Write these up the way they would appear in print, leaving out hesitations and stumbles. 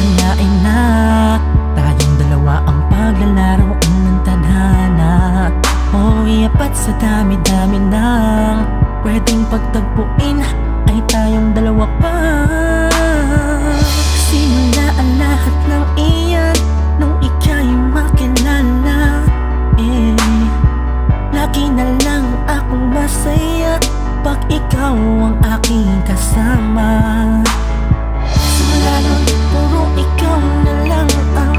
akalain na tayong dalawa ang paglalaro ng tadhana. O iapat sa dami-dami ng pwedeng pagtagpuin ay tayong dalawa pa. Simula ang lahat ng iyan nung ika'y makilala. Lagi na lang akong masaya pag ikaw ang aking kasama. Simula nun, puro ikaw na lang ang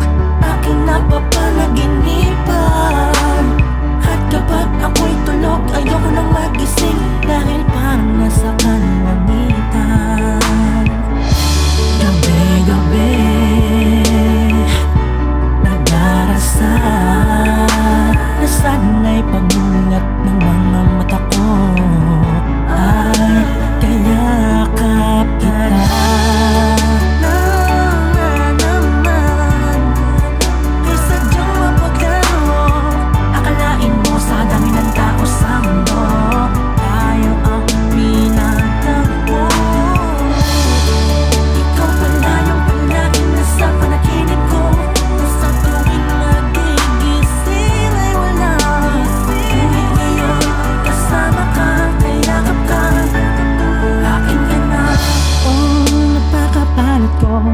aking napapanaginipan. At kapag ako'y tulog, ayoko nang magising dahil parang nasa kalangitan. Gabi-gabi nagdarasal na sana'y pagmulat ng mga mata ko ay kayakap kita.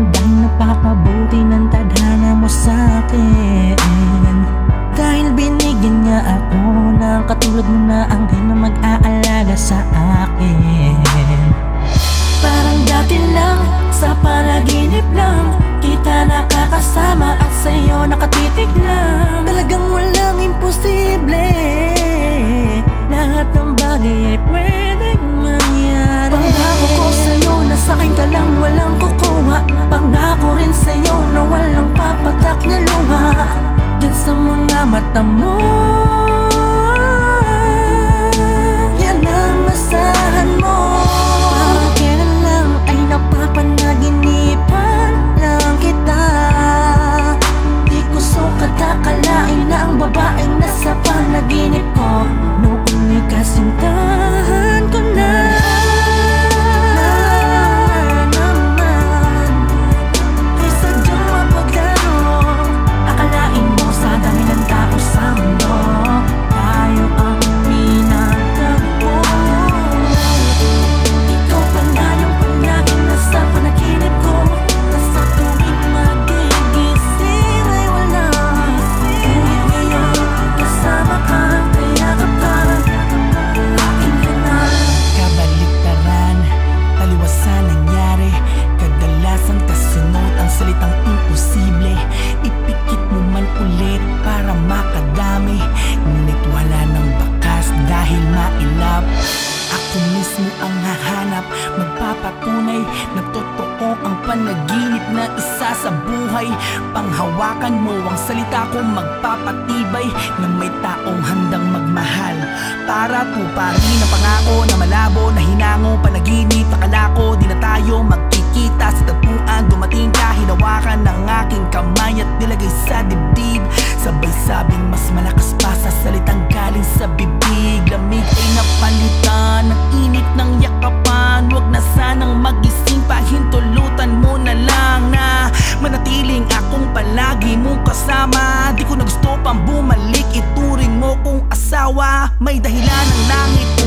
Dahil napakabuti ng tadhana mo sa'kin. Dahil binigyan niya ako ng katulad mo na anghel na mag-aalaga sa akin. Parang dati lang, sa panaginip lang kita nakakasama at sa'yo nakatitig lang. Talagang walang imposible, lahat ng bagay ay pwedeng mangyari. Pangako ko sa'yo na sa'kin ka lang walang kukuha. Pangako rin sa'yo na walang papatak na luha dyan sa mga mata mo. Yan ang asahan mo. Parang kailan lang ay napapanaginipan lang kita. Di ko sukat akalain na ang babaeng nasa panaginip ko noong ikasintahan ko na. Salitang imposible, ipikit mo man ulit para makadami. Ngunit wala ng bakas dahil mailap. Ako mismo ang hahanap, magpapatunay na totoo ang panaginip na isa sa buhay. Panghawakan mo ang salita ko, magpapatibay na may taong handang magmahal para tuparin ang pangako na malabo na hinango. Panaginip, akala ko di na tayo magkikita sa tagpuan. Dumating ka, hinawakan ng aking kamay at nilagay sa dibdib. Sabay sabing mas malakas pa sa salitang galing sa bibig. Lamig ay napalitan ng init ng yakapan. Huwag na sanang magising, pahintulutan mo na lang na manatiling akong palagi mong kasama. Di ko na gusto pang bumalik, ituring mo kong asawa. May dahilan ng langit